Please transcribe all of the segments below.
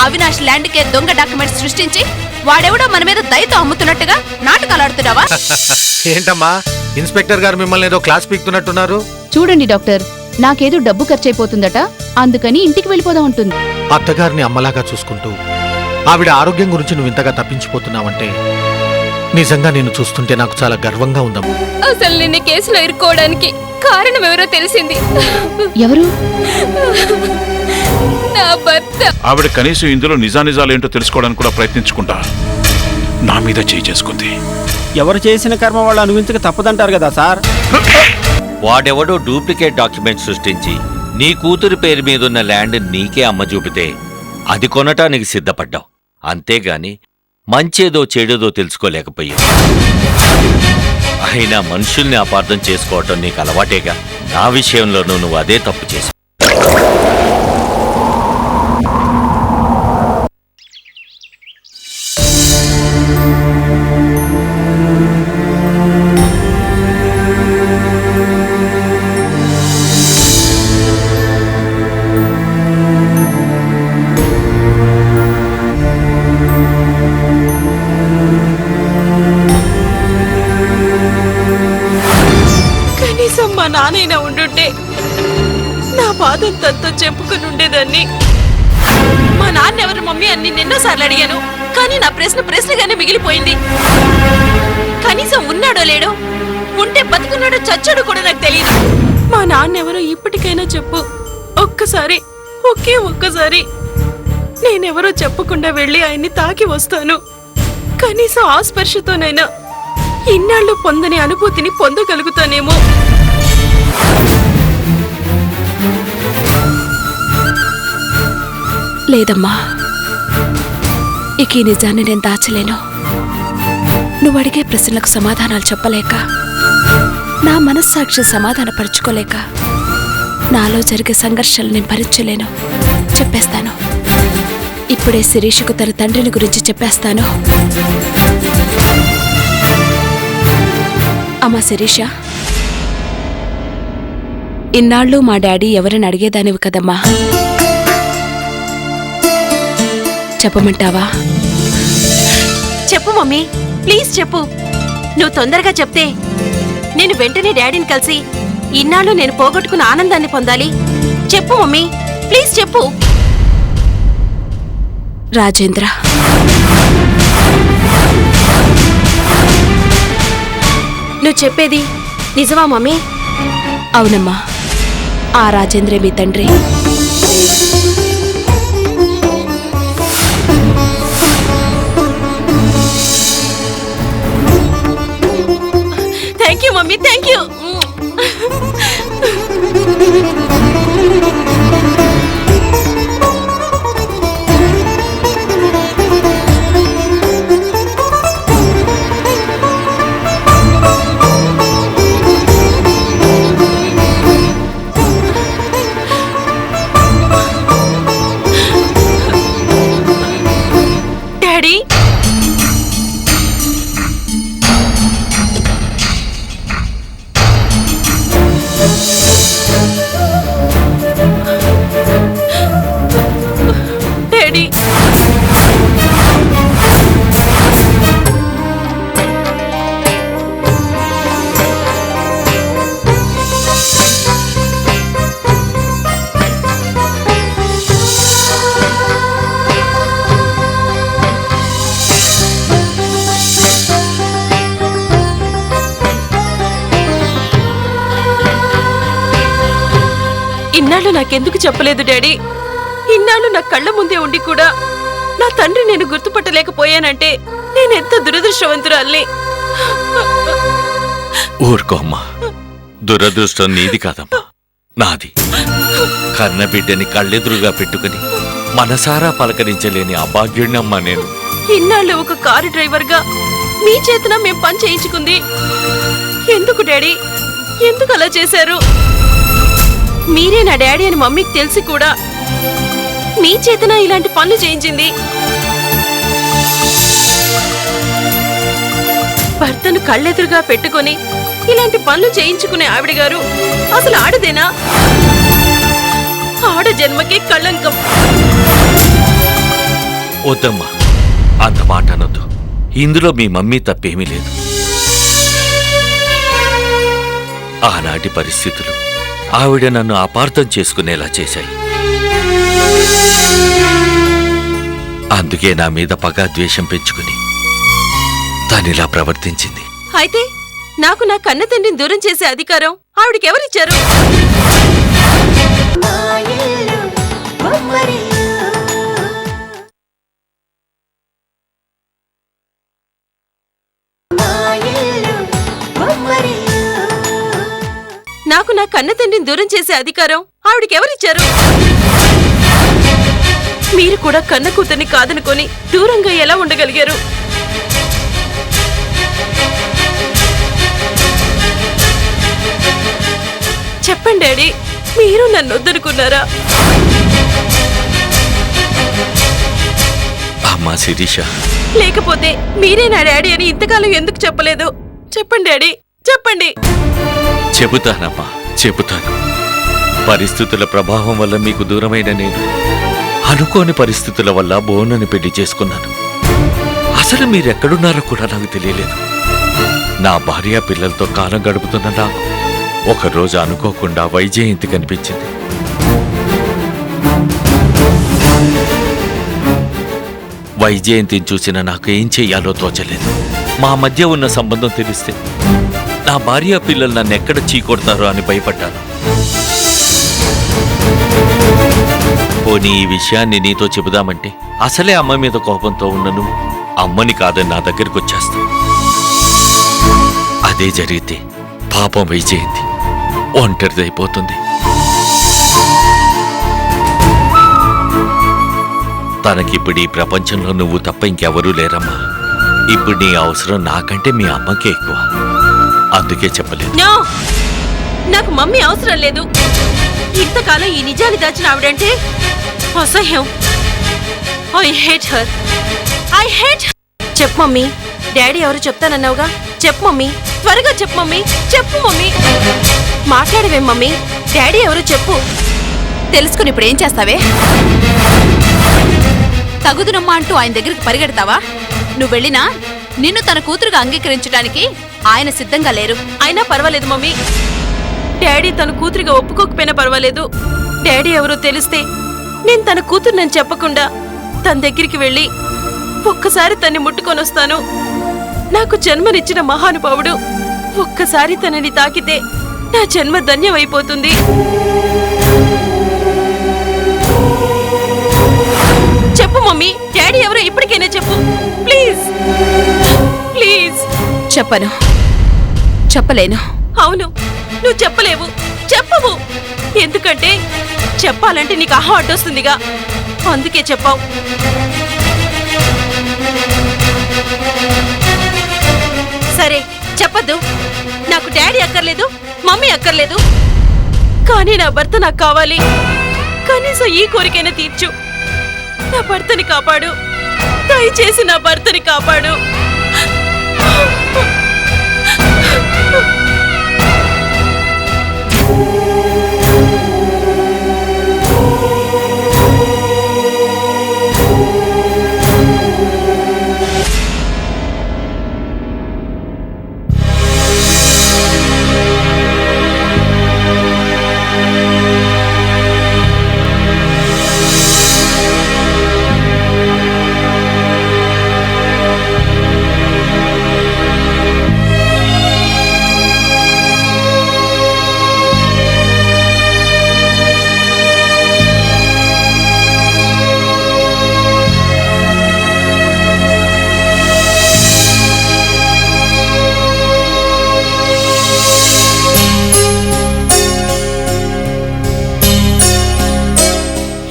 Avinash land కే దొంగ documents సృష్టించి వాడెవడో మన మీద దయతో అమ్ముతున్నట్టుగా నాటకాలు ఆడుతున్నావా? ఏంటమ్మా ఇన్స్పెక్టర్ గారు మిమ్మల్ని ఏదో క్లాస్ పీకుతున్నట్టున్నారు? చూడండి డాక్టర్, నాకేదో డబ్బు ఖర్చయిపోతుందట, అందుకని ఇంటికి వెళ్ళిపోదాం ఉంటుంది. అత్తగారిని అమ్మలాగా చూసుకుంటూ ఆవిడ ఆరోగ్యం గురించి నువ్వు ఇంతగా తప్పించిపోతున్నావంటే నిజంగా నేను చూస్తుంటే నాకు చాలా గర్వంగా ఉందమ్మా. అసలు నిన్న కేసులో ఇరుక్కోవడానికి కారణం ఎవరో తెలిసింది. ఎవరు? నా భర్త. ఆవిడ కనీసం ఇందులో నిజానిజాలేంటో తెలుసుకోవడానికి కూడా ప్రయత్నించుకుంటా నా మీద చేయి చేసుకుంది. ఎవరు చేసిన కర్మ వాళ్ళు అనుభవించక తప్పదంటారు కదా సార్. వాడెవడో డూప్లికేట్ డాక్యుమెంట్ సృష్టించి నీ కూతురి పేరు మీదున్న ల్యాండ్ నీకే అమ్మ చూపితే అది కొనటానికి సిద్ధపడ్డావు. అంతేగాని మంచేదో చెడేదో తెలుసుకోలేకపోయావు. అయినా మనుషుల్ని అపార్థం చేసుకోవటం నీకు అలవాటేగా. నా విషయంలోనూ నువ్వు అదే తప్పు చేశావు. మా నాన్నైనా ఉండుంటే నా బాధంతంతో చెప్పుకుని ఉండేదాన్ని. మా నాన్న ఎవరు మమ్మీ అని ఎన్నోసార్లు అడిగాను, కానీ నా ప్రశ్నగానే మిగిలిపోయింది. కనీసం ఉన్నాడో లేడో, ఉంటే బతుకున్నాడో చచ్చాడో కూడా నాకు తెలియదు. మా నాన్న ఎవరో ఇప్పటికైనా చెప్పు. ఒక్కసారి నేనెవరో చెప్పకుండా వెళ్ళి ఆయన్ని తాకి వస్తాను. కనీసం ఆ స్పర్శతోనైనా ఇన్నాళ్ళు పొందని అనుభూతిని పొందగలుగుతానేమో. లేదమ్మా, ఇక ఈ నిజాన్ని నేను దాచలేను. నువ్వు అడిగే ప్రశ్నలకు సమాధానాలు చెప్పలేక, నా మనస్సాక్షి సమాధానపరుచుకోలేక, నాలో జరిగే సంఘర్షాలు నేను భరించలేను. చెప్పేస్తాను. ఇప్పుడే శిరీషకు తన తండ్రిని గురించి చెప్పేస్తాను. అమ్మా శిరీష, ఇన్నాళ్ళు మా డాడీ ఎవరిని అడిగేదానివి కదమ్మా, చెప్పమంటావా? చెప్పు మమ్మీ, ప్లీజ్ చెప్పు. నువ్వు తొందరగా చెప్తే నేను వెంటనే డాడీని కలిసి ఇన్నాళ్ళు నేను పోగొట్టుకున్న ఆనందాన్ని పొందాలి. చెప్పు మమ్మీ, ప్లీజ్ చెప్పు. రాజేంద్ర. నువ్వు చెప్పేది నిజమా మమ్మీ? అవునమ్మా, ఆ రాజేంద్రే మీ తండ్రి. Thank you mummy, thank you. Daddy, daddy, ఇన్నాళ్ళు నాకెందుకు చెప్పలేదు డాడీ? ఇన్నాళ్ళు నా కళ్ళ ముందే ఉండి కూడా నా తండ్రి నేను గుర్తుపట్టలేకపోయానంటే నేనెంత దురదృష్టవంతురాల్ని. ఊరుకో అమ్మా, దురదృష్టం నీది కాదమ్మా, నాది. కన్నబిడ్డని కళ్ళెదురుగా పెట్టుకుని మనసారా పలకరించలేని అభాగ్యుణ్ణమ్మా నేను. ఇన్నాళ్ళు ఒక కారు డ్రైవర్గా మీ చేతన మేం పని చేయించుకుంది. ఎందుకు డాడీ, ఎందుకు అలా చేశారు? మీరే నా డాడీ అని మమ్మీకి తెలిసి కూడా మీ చేతన ఇలాంటి పనులు చేయించింది. భర్తను కళ్ళెదురుగా పెట్టుకుని ఇలాంటి పనులు చేయించుకునే ఆవిడ గారు అసలు ఆడదేనా? ఆడ జన్మకే కళంకం. వద్దమ్మా, అంత మాట అనొద్దు. ఇందులో మీ మమ్మీ తప్పేమీ లేదు. ఆనాటి పరిస్థితులు ఆవిడ నన్ను అపార్థం చేసుకునేలా చేశాయి. అందుకే నా మీద పగా ద్వేషం పెంచుకుని తనిలా ప్రవర్తించింది. అయితే నాకు నా కన్న తండ్రిని దూరం చేసే అధికారం ఆవిడకి ఎవరిచ్చారు? నాకు నా కన్న తండ్రిని దూరం చేసే అధికారం ఆవిడకి ఎవరిచ్చారు? మీరు కూడా కన్న కూతుర్ని కాదనుకొని దూరంగా ఎలా ఉండగలిగారు? చెప్పండి డాడీ, మీరు నన్ను వద్దనుకున్నారా? అమ్మా శిరీష, లేకపోతే మీరే నా డాడీ అని ఇంతకాలం ఎందుకు చెప్పలేదు? చెప్పండి డాడీ, చెప్పండి. చెబుతానమ్మా, చెబుతాను. పరిస్థితుల ప్రభావం వల్ల మీకు దూరమైన నేను అనుకోని పరిస్థితుల వల్ల బోనని పెళ్లి చేసుకున్నాను. అసలు మీరెక్కడున్నారో కూడా నాకు తెలియలేదు. నా భార్య పిల్లలతో కాలం గడుపుతున్న నాకు ఒకరోజు అనుకోకుండా వైజయంతి కనిపించింది. వైజయంతిని చూసిన నాకు ఏం చెయ్యాలో తోచలేదు. మా మధ్య ఉన్న సంబంధం తెలిస్తే నా భార్య పిల్లలు నన్ను ఎక్కడ చీకొడతారో అని భయపడ్డాను. పోనీ ఈ విషయాన్ని నీతో చెబుదామంటే అసలే అమ్మ మీద కోపంతో ఉన్నను అమ్మని కాదని నా దగ్గరికి వచ్చేస్తా. అదే జరిగితే పాపం వైజయంతి ఒంటరిదైపోతుంది. తనకిప్పుడు ఈ ప్రపంచంలో నువ్వు తప్ప ఇంకెవరూ లేరమ్మా. ఇప్పుడు నీ అవసరం నాకంటే మీ అమ్మకే ఎక్కువ. అందుకే చెప్పలేదు. నో, నాకు మమ్మీ అవసరం లేదు. ఇంతకాలం ఈ నిజాన్ని దాచిన ఆవిడంటే అసహ్యం. I hate her. I hate. చెప్పు మమ్మీ, డాడీ ఎవరు చెప్తానన్నావుగా? చెప్పు మమ్మీ, త్వరగా చెప్పు మమ్మీ, చెప్పు మమ్మీ. మాట్లాడవేం మమ్మీ? డాడీ ఎవరు చెప్పు. తెలుసుకుని ఇప్పుడు ఏం చేస్తావే? తగుదునమ్మా అంటూ ఆయన దగ్గరికి పరిగెడతావా? నువ్వు వెళ్ళినా నిన్ను తన కూతురుగా అంగీకరించడానికి ఆయన సిద్ధంగా లేరు. అయినా పర్వాలేదు మమ్మీ. డాడీ తన కూతురిగా ఒప్పుకోకపోయినా పర్వాలేదు. డాడీ ఎవరో తెలిస్తే నేను తన కూతురునని చెప్పకుండా తన దగ్గరికి వెళ్ళి ఒక్కసారి తన్ని ముట్టుకొని వస్తాను. నాకు జన్మనిచ్చిన మహానుభావుడు ఒక్కసారి తనని తాకితే నా జన్మ ధన్యమైపోతుంది. చెప్పు మమ్మీ, డాడీ ఎవరో ఇప్పటికైనా చెప్పు ప్లీజ్, ప్లీజ్. చెప్పను, చెప్పలేను. అవును, నువ్వు చెప్పలేవు, చెప్పవు. ఎందుకంటే చెప్పాలంటే నీకు అహం అడ్డొస్తుందిగా, అందుకే చెప్పావు. సరే చెప్పద్దు. నాకు డాడీ అక్కర్లేదు, మమ్మీ అక్కర్లేదు. కానీ నా భర్త నాకు కావాలి. కనీసం ఈ కోరికైనా తీర్చు. నా భర్తని కాపాడు, దయచేసి నా భర్తని కాపాడు.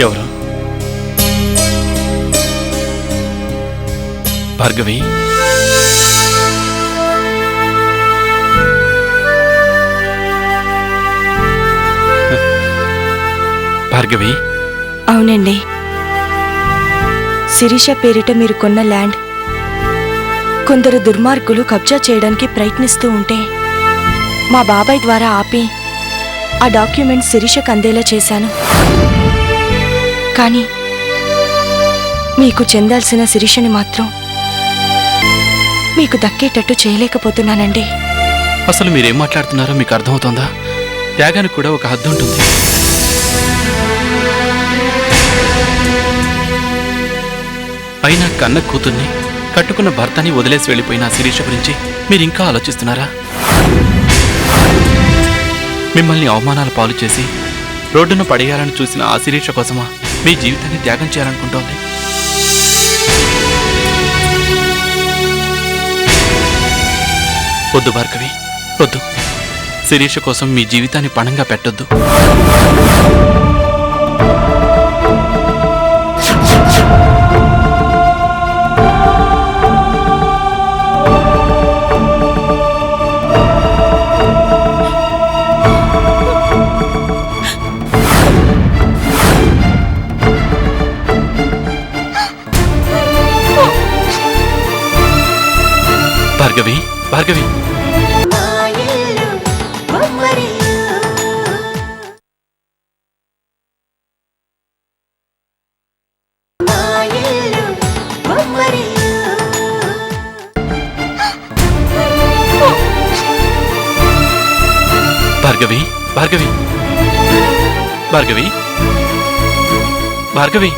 ఎవరు? భార్గవి? భార్గవి? అవునండి. శిరీష పేరిట మీరు కొన్న ల్యాండ్ కొందరు దుర్మార్గులు కబ్జా చేయడానికి ప్రయత్నిస్తూ ఉంటే మా బాబాయ్ ద్వారా ఆపి ఆ డాక్యుమెంట్ శిరీషకు అందేలా చేశాను. కానీ మీకు చెందాల్సిన శిరీషని మాత్రం మీకు దక్కేటట్టు చేయలేకపోతున్నానండి. అసలు మీరేం మాట్లాడుతున్నారో మీకు అర్థమవుతోందా? త్యాగానికి కూడా ఒక హద్దు ఉంటుంది. అయినా కన్న కూతుర్ని, కట్టుకున్న భర్తని వదిలేసి వెళ్ళిపోయిన ఆ శిరీష గురించి మీరు ఇంకా ఆలోచిస్తున్నారా? మిమ్మల్ని అవమానాల పాలు చేసి రోడ్డున పడేయాలని చూసిన ఆ శిరీష కోసమా మీ జీవితాన్ని త్యాగం చేయాలనుకుంటోంది? వద్దు భార్గవి, వద్దు. శిరీష కోసం మీ జీవితాన్ని పణంగా పెట్టొద్దు. భార్గవి, భార్గవి, భార్గవి, భార్గవి, భార్గవి, భార్గవి.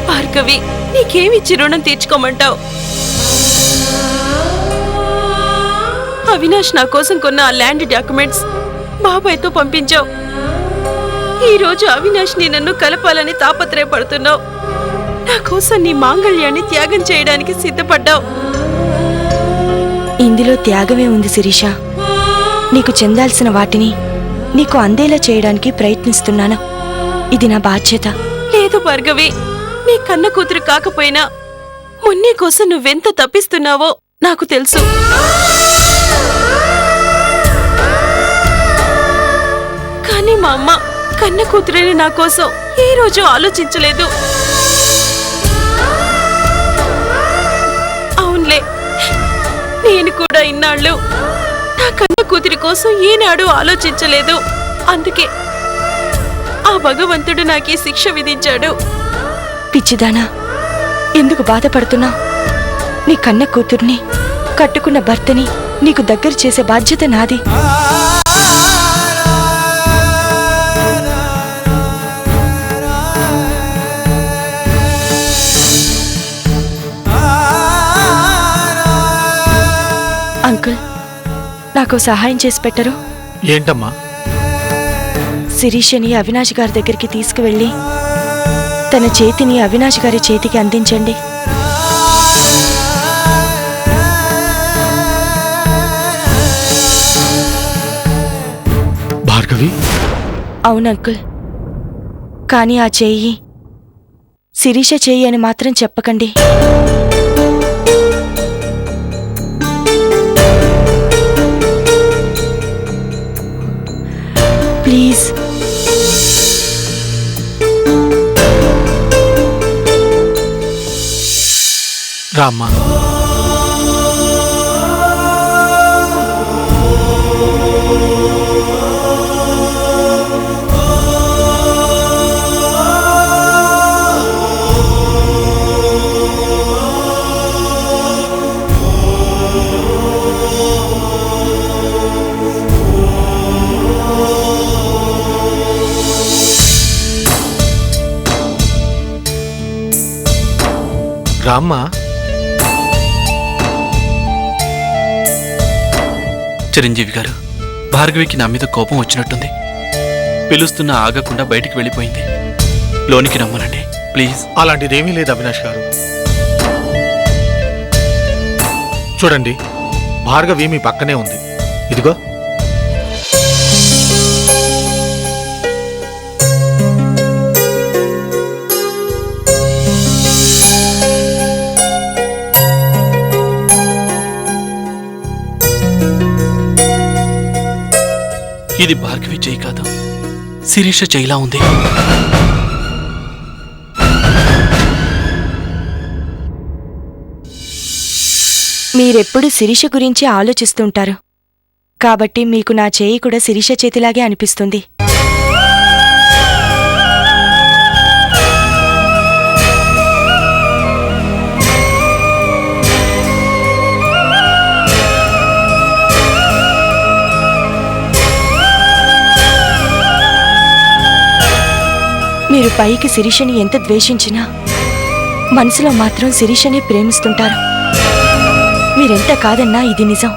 భార్గవి, నీకేమిచ్చి రుణం తీర్చుకోమంటావు? అవినాష్ నా కోసం కొన్న ఆ ల్యాండ్ డాక్యుమెంట్స్ బాబాయ్తో పంపించావు. ఈరోజు అవినాష్ ని నన్ను కలపాలని తాపత్రయపడుతున్నావు. నా కోసం నీ మాంగళ్యాన్ని త్యాగం చేయడానికి సిద్ధపడ్డావు. ఇందులో త్యాగమే ఉంది శిరీష. నీకు చెందాల్సిన వాటిని నీకు అందేలా చేయడానికి ప్రయత్నిస్తున్నాను. ఇది నా బాధ్యత. లేదు భార్గవి, నీ కన్న కూతురు కాకపోయినా మున్నే కోసం నువ్వెంత తప్పిస్తున్నావో నాకు తెలుసు. కానీ మా అమ్మ కన్న కూతురని నా కోసం ఈ రోజు ఆలోచించలేదు. అవునులే, నేను కూడా ఇన్నాళ్ళు నా కన్న కూతురి కోసం ఈనాడు ఆలోచించలేదు. అందుకే ఆ భగవంతుడు నాకీ శిక్ష విధించాడు. పిచ్చిదానా, ఎందుకు బాధపడుతున్నావు? నీ కన్న కూతుర్ని, కట్టుకున్న భర్తని నీకు దగ్గర చేసే బాధ్యత నాది. అంకుల్, నాకు సహాయం చేసి పెట్టరు? ఏంటమ్మా? శిరీషని అవినాష్ గారి దగ్గరికి తీసుకువెళ్ళి తన చేతిని అవినాష్ గారి చేతికి అందించండి. భార్గవి, అవును అంకుల్, కానీ ఆ చెయ్యి శిరీష చెయ్యి అని మాత్రం చెప్పకండి. ప్లీజ్. రామ్మా. రామ్మా. చిరంజీవి గారు, భార్గవికి నా మీద కోపం వచ్చినట్టుంది. పిలుస్తున్నా ఆగకుండా బయటికి వెళ్ళిపోయింది. లోనికి రమ్మనండి ప్లీజ్. అలాంటిదేమీ లేదు అవినాష్ గారు. చూడండి, భార్గవి మీ పక్కనే ఉంది. ఇదిగో. ఇది భార్గవి చెయ్యి కాదు, శిరీష చెయ్యిలా ఉంది. మీరెప్పుడు శిరీష గురించి ఆలోచిస్తుంటారు కాబట్టి మీకు నా చేయి కూడా శిరీష చేతిలాగే అనిపిస్తుంది. మీరు పైకి శిరీషని ఎంత ద్వేషించినా మనసులో మాత్రం శిరీషనే ప్రేమిస్తుంటారు. మీరెంత కాదన్నా ఇది నిజం.